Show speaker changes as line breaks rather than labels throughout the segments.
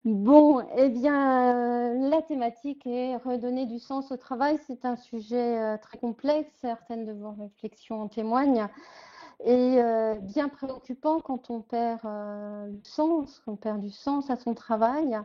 Bon, eh bien, la thématique est redonner du sens au travail. C'est un sujet très complexe, certaines de vos réflexions en témoignent, et bien préoccupant quand on perd le sens, qu'on perd du sens à son travail.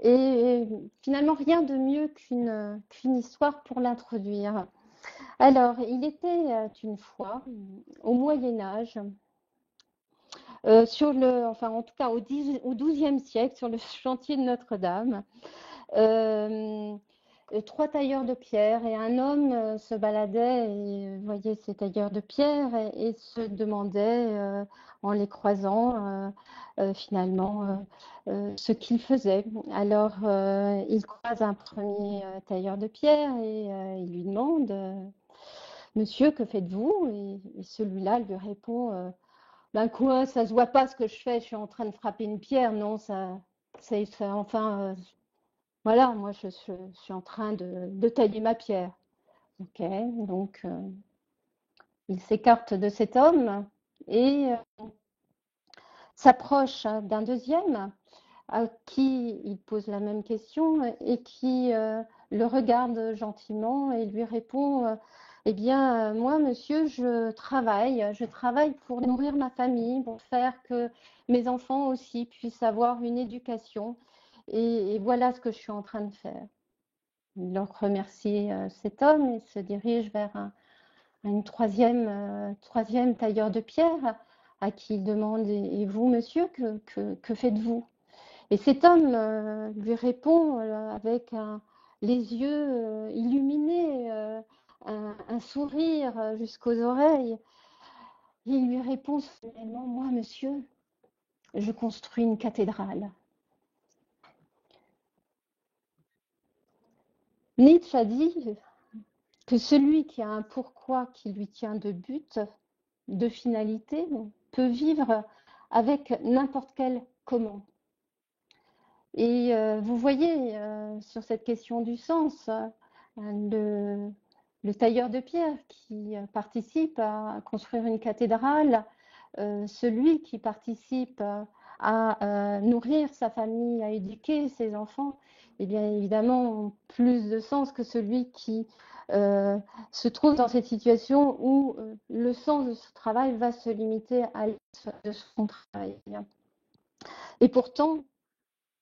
Et finalement, rien de mieux qu'une histoire pour l'introduire. Alors, il était une fois, au Moyen Âge, enfin en tout cas au XIIe siècle, sur le chantier de Notre-Dame, euh, trois tailleurs de pierre et un homme se baladait et voyait ces tailleurs de pierre et se demandait en les croisant finalement ce qu'ils faisaient. Alors il croise un premier tailleur de pierre et il lui demande Monsieur, que faites-vous? Et celui-là lui répond ben quoi, ça se voit pas ce que je fais, je suis en train de frapper une pierre, non, enfin, voilà, moi je suis en train de tailler ma pierre. Ok, donc il s'écarte de cet homme et s'approche d'un deuxième à qui il pose la même question et qui le regarde gentiment et lui répond eh bien, moi, monsieur, je travaille pour nourrir ma famille, pour faire que mes enfants aussi puissent avoir une éducation. Et voilà ce que je suis en train de faire. Il leur remercie cet homme et se dirige vers une troisième tailleur de pierre à qui il demande et vous, monsieur, que faites-vous? Et cet homme lui répond avec les yeux illuminés, un sourire jusqu'aux oreilles. Il lui répond solennellement, moi, monsieur, je construis une cathédrale. Nietzsche a dit que celui qui a un pourquoi qui lui tient de but, de finalité, peut vivre avec n'importe quel comment. Et vous voyez, sur cette question du sens, le, le tailleur de pierre qui participe à construire une cathédrale, celui qui participe à nourrir sa famille, à éduquer ses enfants, et bien évidemment ont plus de sens que celui qui euh, se trouve dans cette situation où le sens de ce travail va se limiter à de son travail. Et pourtant,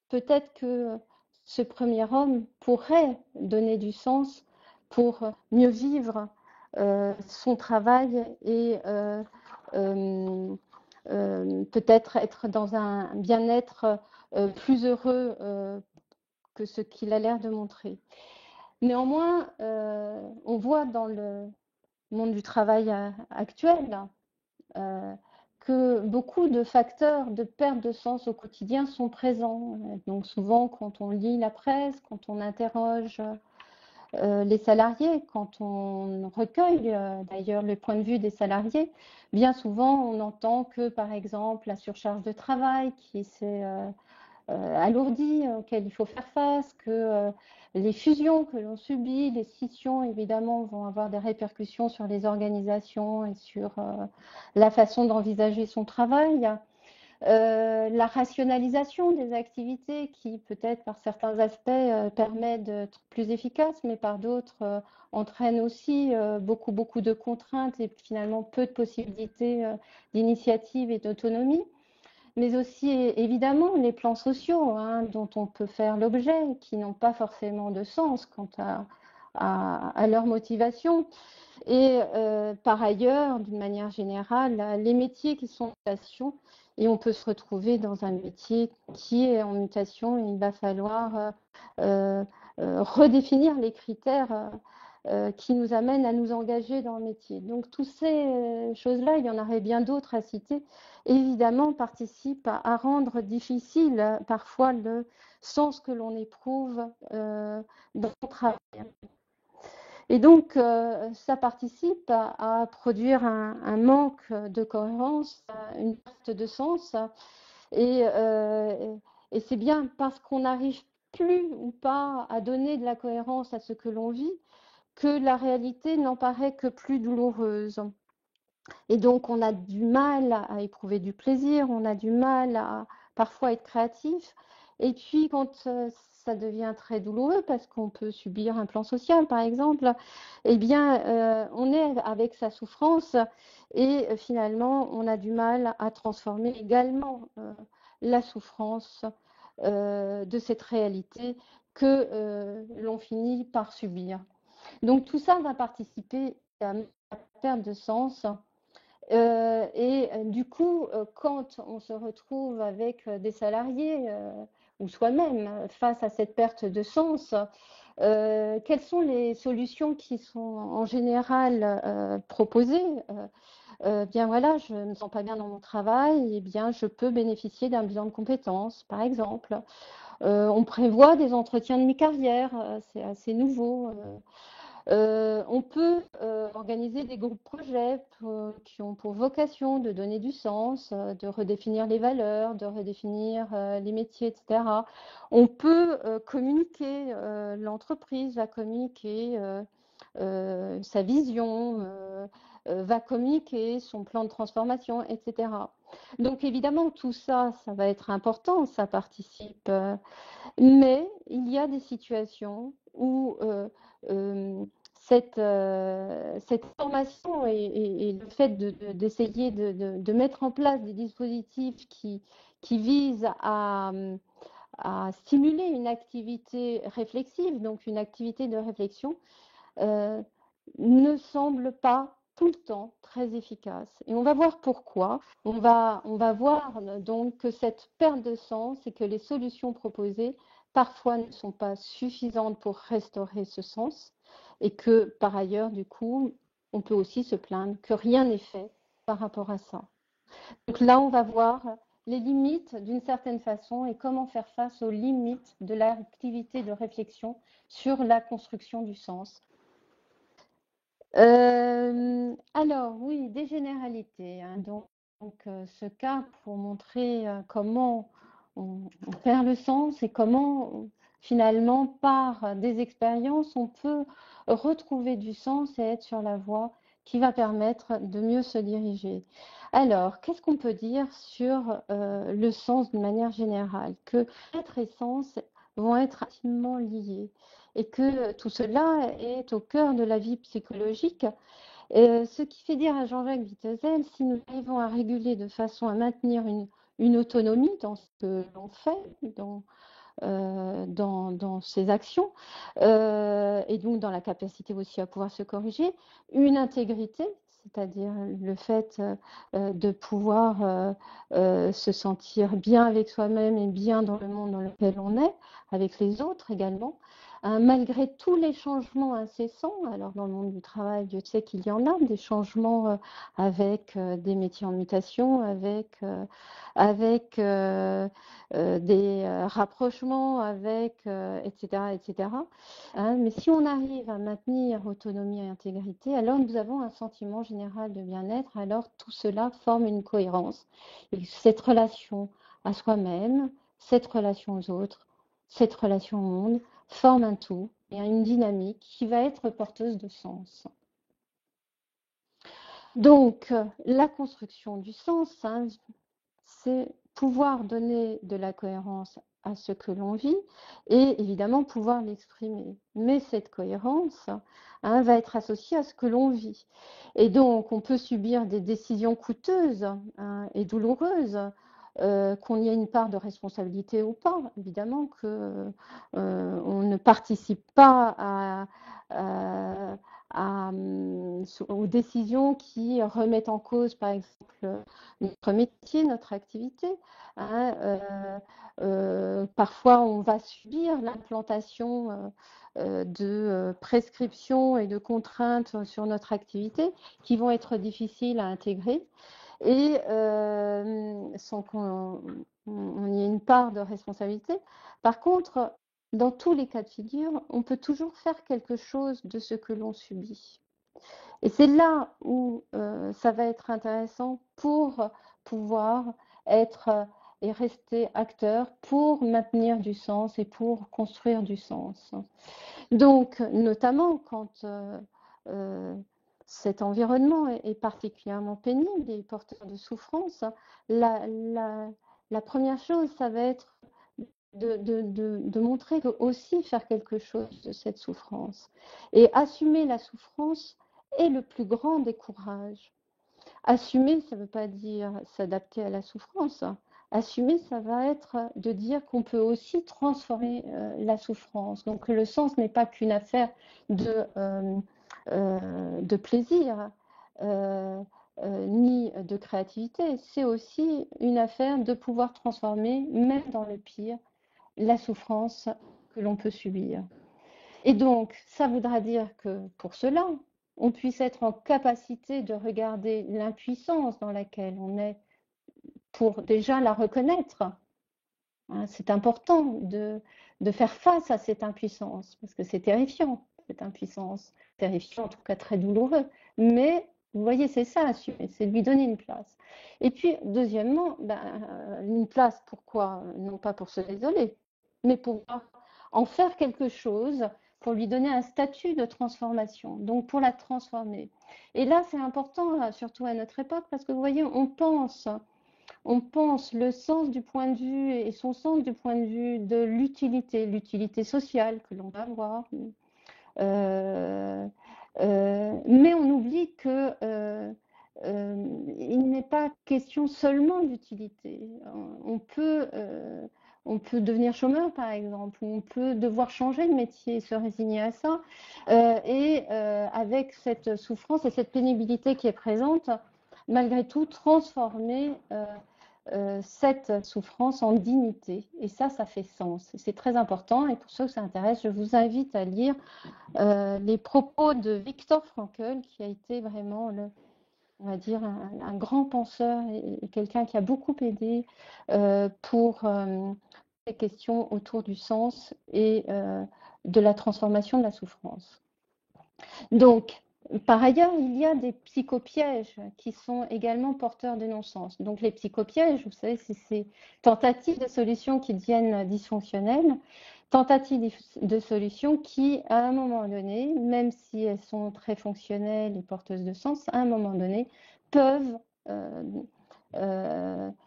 peut-être que ce premier homme pourrait donner du sens pour mieux vivre son travail et peut-être être dans un bien-être plus heureux que ce qu'il a l'air de montrer. Néanmoins, on voit dans le monde du travail actuel euh, que beaucoup de facteurs de perte de sens au quotidien sont présents. Donc souvent, quand on lit la presse, quand on interroge les salariés, quand on recueille d'ailleurs le point de vue des salariés, bien souvent on entend que par exemple la surcharge de travail qui s'est alourdie, auquel il faut faire face, que les fusions que l'on subit, les scissions évidemment vont avoir des répercussions sur les organisations et sur la façon d'envisager son travail. La rationalisation des activités qui peut-être par certains aspects permet d'être plus efficace, mais par d'autres entraîne aussi beaucoup de contraintes et finalement peu de possibilités d'initiative et d'autonomie, mais aussi évidemment les plans sociaux hein, dont on peut faire l'objet, qui n'ont pas forcément de sens quant à leur motivation. Et par ailleurs, d'une manière générale, les métiers qui sont en mutation, et on peut se retrouver dans un métier qui est en mutation, et il va falloir euh, redéfinir les critères qui nous amènent à nous engager dans le métier. Donc toutes ces choses-là, il y en aurait bien d'autres à citer, évidemment participent à rendre difficile parfois le sens que l'on éprouve dans le travail. Et donc, ça participe à produire un manque de cohérence, une perte de sens. Et, euh, et c'est bien parce qu'on n'arrive plus ou pas à donner de la cohérence à ce que l'on vit que la réalité n'en paraît que plus douloureuse. Et donc, on a du mal à éprouver du plaisir, on a du mal à parfois être créatif. Et puis quand ça devient très douloureux parce qu'on peut subir un plan social, par exemple, eh bien, on est avec sa souffrance et finalement, on a du mal à transformer également la souffrance de cette réalité que l'on finit par subir. Donc tout ça va participer à la perte de sens. Du coup, quand on se retrouve avec des salariés ou soi-même face à cette perte de sens, quelles sont les solutions qui sont en général proposées? Bien voilà, je ne me sens pas bien dans mon travail, et bien je peux bénéficier d'un bilan de compétences, par exemple. On prévoit des entretiens de mi-carrière, c'est assez nouveau. On peut organiser des groupes projets qui ont pour vocation de donner du sens, de redéfinir les valeurs, de redéfinir les métiers, etc. On peut communiquer, l'entreprise va communiquer sa vision, va communiquer son plan de transformation, etc. Donc évidemment, tout ça, ça va être important, ça participe. Mais il y a des situations où cette formation et le fait d'essayer de mettre en place des dispositifs qui visent à stimuler une activité réflexive, donc une activité de réflexion, euh, ne semble pas tout le temps très efficace. Et on va voir pourquoi. On va voir donc que cette perte de sens et que les solutions proposées parfois ne sont pas suffisantes pour restaurer ce sens et que par ailleurs, du coup, on peut aussi se plaindre que rien n'est fait par rapport à ça. Donc là, on va voir les limites d'une certaine façon et comment faire face aux limites de l'activité de réflexion sur la construction du sens. Alors oui, des généralités, hein. Donc, ce cas pour montrer comment on perd le sens et comment finalement par des expériences on peut retrouver du sens et être sur la voie qui va permettre de mieux se diriger. Alors, qu'est-ce qu'on peut dire sur le sens de manière générale? Que être et sens vont être intimement liés et que tout cela est au cœur de la vie psychologique. Ce qui fait dire à Jean-Jacques Vittezel, si nous arrivons à réguler de façon à maintenir une autonomie dans ce que l'on fait, dans ses actions, et donc dans la capacité aussi à pouvoir se corriger, une intégrité, c'est-à-dire le fait de pouvoir se sentir bien avec soi-même et bien dans le monde dans lequel on est, avec les autres également. Hein, malgré tous les changements incessants, alors dans le monde du travail, Dieu sait qu'il y en a, des changements avec des métiers en mutation, avec des rapprochements avec, etc., etc. Hein, mais si on arrive à maintenir autonomie et intégrité, alors nous avons un sentiment général de bien-être, alors tout cela forme une cohérence. Et cette relation à soi-même, cette relation aux autres, cette relation au monde, forme un tout et une dynamique qui va être porteuse de sens. Donc, la construction du sens, hein, c'est pouvoir donner de la cohérence à ce que l'on vit et évidemment pouvoir l'exprimer. Mais cette cohérence hein, va être associée à ce que l'on vit. Et donc, on peut subir des décisions coûteuses hein, et douloureuses, qu'on y ait une part de responsabilité ou pas. Évidemment que on ne participe pas aux décisions qui remettent en cause, par exemple, notre métier, notre activité. Hein, parfois, on va subir l'implantation de prescriptions et de contraintes sur notre activité qui vont être difficiles à intégrer et sans qu'on y ait une part de responsabilité. Par contre, dans tous les cas de figure, on peut toujours faire quelque chose de ce que l'on subit. Et c'est là où ça va être intéressant pour pouvoir être et rester acteur pour maintenir du sens et pour construire du sens. Donc, notamment quand cet environnement est particulièrement pénible et porteur de souffrance, la, la, la première chose, ça va être de montrer que aussi faire quelque chose de cette souffrance. Et assumer la souffrance est le plus grand des courages. Assumer, ça ne veut pas dire s'adapter à la souffrance. Assumer, ça va être de dire qu'on peut aussi transformer la souffrance. Donc le sens n'est pas qu'une affaire de plaisir ni de créativité, c'est aussi une affaire de pouvoir transformer, même dans le pire, la souffrance que l'on peut subir. Et donc, ça voudra dire que pour cela, on puisse être en capacité de regarder l'impuissance dans laquelle on est pour déjà la reconnaître. Hein, c'est important de faire face à cette impuissance, parce que c'est terrifiant, cette impuissance. Terrifiant, en tout cas très douloureux. Mais vous voyez, c'est ça, assumer, c'est lui donner une place. Et puis, deuxièmement, une place, pourquoi? Non pas pour se désoler, mais pour en faire quelque chose, pour lui donner un statut de transformation, donc pour la transformer. Et là, c'est important, surtout à notre époque, parce que vous voyez, on pense le sens du point de vue et son sens du point de vue de l'utilité sociale que l'on va avoir. Euh, mais on oublie que il n'est pas question seulement d'utilité. On peut devenir chômeur, par exemple, ou on peut devoir changer de métier et se résigner à ça. Avec cette souffrance et cette pénibilité qui est présente, malgré tout, transformer cette souffrance en dignité. Et ça fait sens. C'est très important. Et pour ceux que ça intéresse, je vous invite à lire les propos de Viktor Frankl, qui a été vraiment, on va dire, un grand penseur et quelqu'un qui a beaucoup aidé pour les questions autour du sens et de la transformation de la souffrance. Donc, par ailleurs, il y a des psychopièges qui sont également porteurs de non-sens. Donc, les psychopièges, vous savez, c'est ces tentatives de solutions qui deviennent dysfonctionnelles, tentatives de solutions qui, à un moment donné, même si elles sont très fonctionnelles et porteuses de sens, à un moment donné, peuvent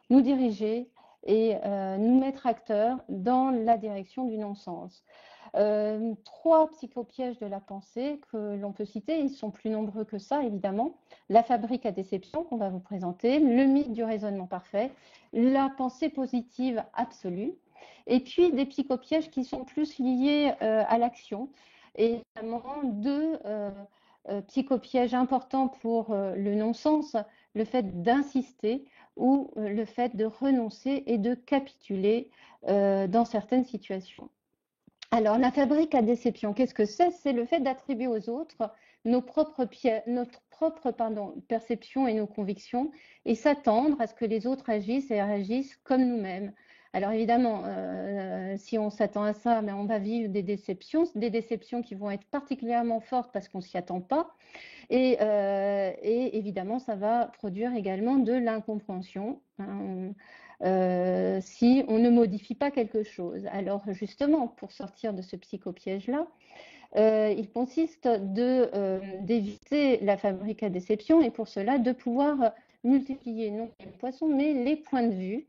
nous diriger et nous mettre acteurs dans la direction du non-sens. Trois psychopièges de la pensée que l'on peut citer, ils sont plus nombreux que ça évidemment. La fabrique à déception qu'on va vous présenter, le mythe du raisonnement parfait, la pensée positive absolue, et puis des psychopièges qui sont plus liés à l'action, et notamment deux psychopièges importants pour le non-sens, le fait d'insister ou le fait de renoncer et de capituler dans certaines situations. Alors, la fabrique à déception, qu'est-ce que c'est? C'est le fait d'attribuer aux autres notre propre perception et nos convictions et s'attendre à ce que les autres agissent et réagissent comme nous-mêmes. Alors évidemment, si on s'attend à ça, on va vivre des déceptions qui vont être particulièrement fortes parce qu'on ne s'y attend pas. Et évidemment, ça va produire également de l'incompréhension. Hein, si on ne modifie pas quelque chose. Alors justement, pour sortir de ce psychopiège-là, il consiste d'éviter la fabrique à déception et pour cela de pouvoir multiplier non pas les poissons mais les points de vue.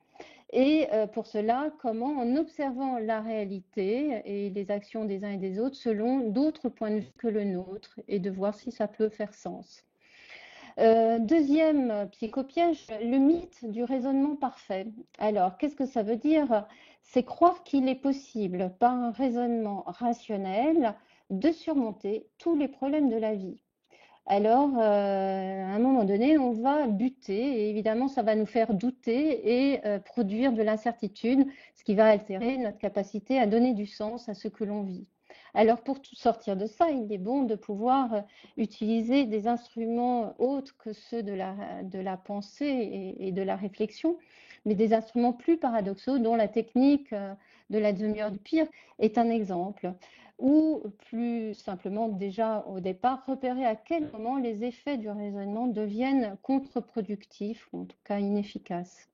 Et pour cela, comment? En observant la réalité et les actions des uns et des autres selon d'autres points de vue que le nôtre et de voir si ça peut faire sens. Deuxième psychopiège, le mythe du raisonnement parfait. Alors, qu'est-ce que ça veut dire? C'est croire qu'il est possible, par un raisonnement rationnel, de surmonter tous les problèmes de la vie. Alors, à un moment donné, on va buter et évidemment, ça va nous faire douter et produire de l'incertitude, ce qui va altérer notre capacité à donner du sens à ce que l'on vit. Alors, pour sortir de ça, il est bon de pouvoir utiliser des instruments autres que ceux de la pensée et de la réflexion, mais des instruments plus paradoxaux dont la technique de la demi-heure du pire est un exemple. Ou plus simplement déjà au départ, repérer à quel moment les effets du raisonnement deviennent contre-productifs ou en tout cas inefficaces.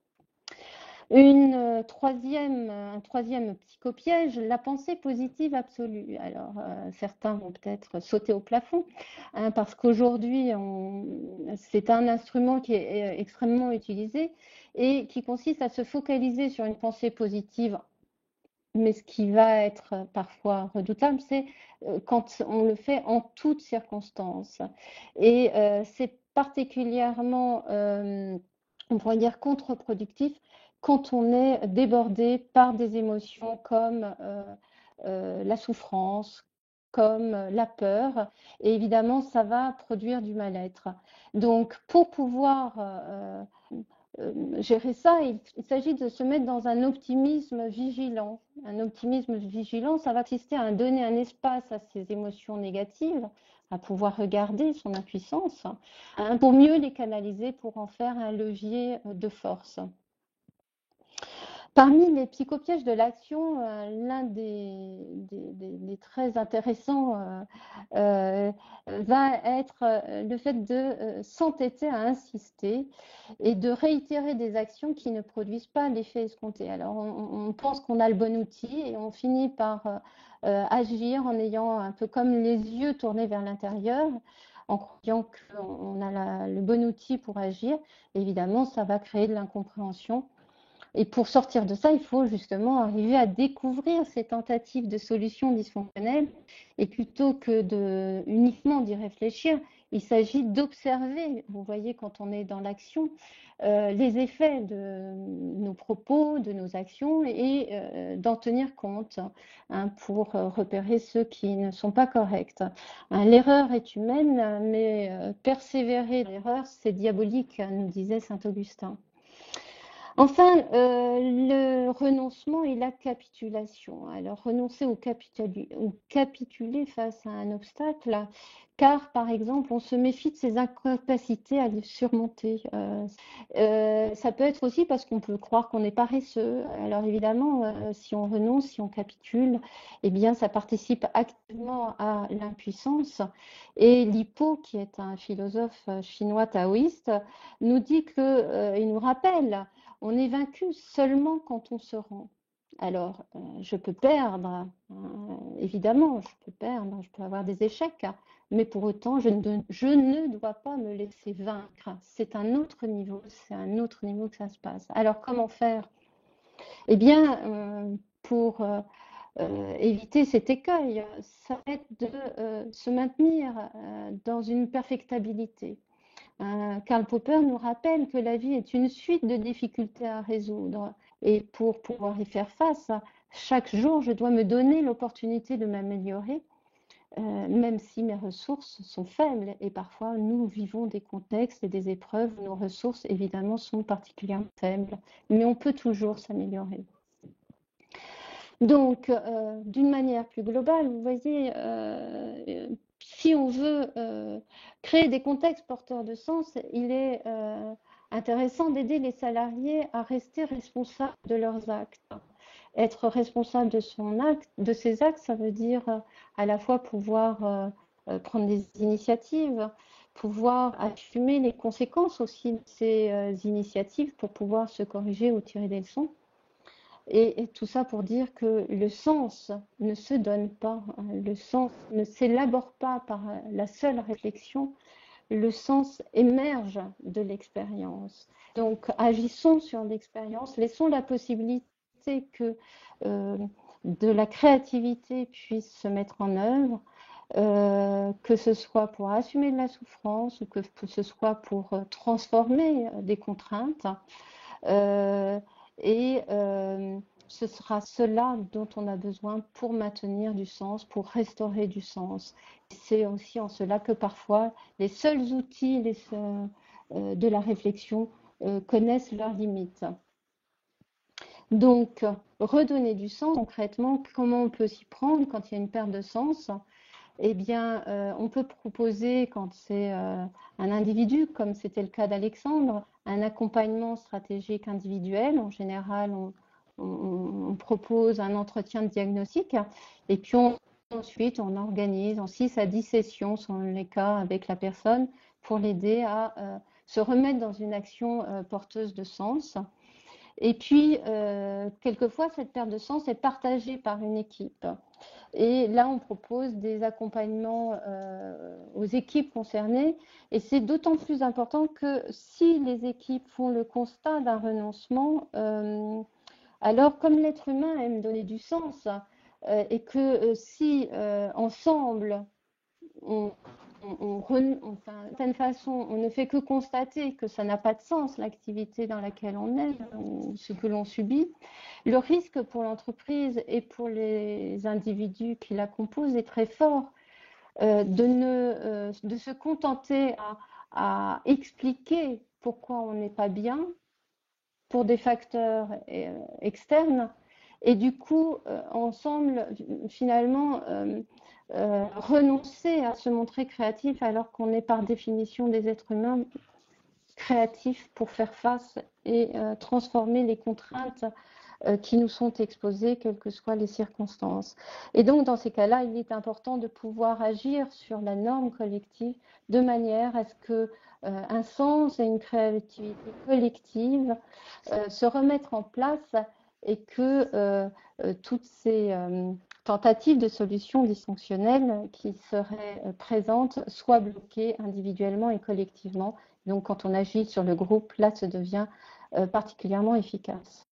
Un troisième psychopiège, la pensée positive absolue. Alors, certains vont peut-être sauter au plafond, hein, parce qu'aujourd'hui, c'est un instrument qui est extrêmement utilisé et qui consiste à se focaliser sur une pensée positive mais ce qui va être parfois redoutable, c'est quand on le fait en toutes circonstances. Et c'est particulièrement, on pourrait dire, contre-productif quand on est débordé par des émotions comme la souffrance, comme la peur. Et évidemment, ça va produire du mal-être. Donc, pour pouvoir gérer ça, il s'agit de se mettre dans un optimisme vigilant. Un optimisme vigilant, ça va consister à donner un espace à ces émotions négatives, à pouvoir regarder son impuissance, hein, pour mieux les canaliser, pour en faire un levier de force. Parmi les psychopièges de l'action, l'un des très intéressants va être le fait de s'entêter à insister et de réitérer des actions qui ne produisent pas l'effet escompté. Alors on pense qu'on a le bon outil et on finit par agir en ayant un peu comme les yeux tournés vers l'intérieur, en croyant qu'on a le bon outil pour agir. Évidemment, ça va créer de l'incompréhension. Et pour sortir de ça, il faut justement arriver à découvrir ces tentatives de solutions dysfonctionnelles. Et plutôt que uniquement d'y réfléchir, il s'agit d'observer, vous voyez, quand on est dans l'action, les effets de nos propos, de nos actions et d'en tenir compte, hein, pour repérer ceux qui ne sont pas corrects. Hein, l'erreur est humaine, mais persévérer dans l'erreur, c'est diabolique, nous disait saint Augustin. Enfin, le renoncement et la capitulation. Alors, renoncer ou capituler face à un obstacle, car, par exemple, on se méfie de ses incapacités à le surmonter. Ça peut être aussi parce qu'on peut croire qu'on est paresseux. Alors, évidemment, si on renonce, si on capitule, eh bien, ça participe activement à l'impuissance. Et Lippo, qui est un philosophe chinois taoïste, nous dit il nous rappelle, on est vaincu seulement quand on se rend. Alors, je peux perdre, évidemment, je peux perdre, je peux avoir des échecs, mais pour autant, je ne dois pas me laisser vaincre. C'est un autre niveau que ça se passe. Alors, comment faire? Eh bien, pour éviter cet écueil, ça va être de se maintenir dans une perfectibilité. Karl Popper nous rappelle que la vie est une suite de difficultés à résoudre. Et pour pouvoir y faire face, chaque jour, je dois me donner l'opportunité de m'améliorer, même si mes ressources sont faibles. Et parfois, nous vivons des contextes et des épreuves où nos ressources, évidemment, sont particulièrement faibles. Mais on peut toujours s'améliorer. Donc, d'une manière plus globale, vous voyez, si on veut créer des contextes porteurs de sens, il est intéressant d'aider les salariés à rester responsables de leurs actes. Être responsable de ses actes, ça veut dire à la fois pouvoir prendre des initiatives, pouvoir assumer les conséquences aussi de ces initiatives pour pouvoir se corriger ou tirer des leçons. Et tout ça pour dire que le sens ne se donne pas, le sens ne s'élabore pas par la seule réflexion, le sens émerge de l'expérience. Donc agissons sur l'expérience, laissons la possibilité que de la créativité puisse se mettre en œuvre, que ce soit pour assumer de la souffrance ou que ce soit pour transformer des contraintes. Et ce sera cela dont on a besoin pour maintenir du sens, pour restaurer du sens. C'est aussi en cela que parfois les seuls outils de la réflexion connaissent leurs limites. Donc, redonner du sens, concrètement, comment on peut s'y prendre quand il y a une perte de sens? Eh bien, on peut proposer, quand c'est un individu, comme c'était le cas d'Alexandre, un accompagnement stratégique individuel. En général, on propose un entretien de diagnostic et puis ensuite, on organise en 6 à 10 sessions, selon les cas, avec la personne pour l'aider à se remettre dans une action porteuse de sens. Et puis, quelquefois, cette perte de sens est partagée par une équipe. Et là, on propose des accompagnements aux équipes concernées. Et c'est d'autant plus important que si les équipes font le constat d'un renoncement, Alors, comme l'être humain aime donner du sens, et que si ensemble, on, enfin, d'une certaine façon, on ne fait que constater que ça n'a pas de sens, l'activité dans laquelle on est, ou ce que l'on subit, le risque pour l'entreprise et pour les individus qui la composent est très fort de se contenter à expliquer pourquoi on n'est pas bien pour des facteurs externes et du coup, ensemble, finalement, renoncer à se montrer créatif alors qu'on est par définition des êtres humains créatifs pour faire face et transformer les contraintes qui nous sont exposées, quelles que soient les circonstances. Et donc, dans ces cas-là, il est important de pouvoir agir sur la norme collective de manière à ce que un sens et une créativité collective se remettre en place et que toutes ces tentatives de solutions dysfonctionnelles qui seraient présentes soient bloquées individuellement et collectivement. Donc, quand on agit sur le groupe, là, ça devient particulièrement efficace.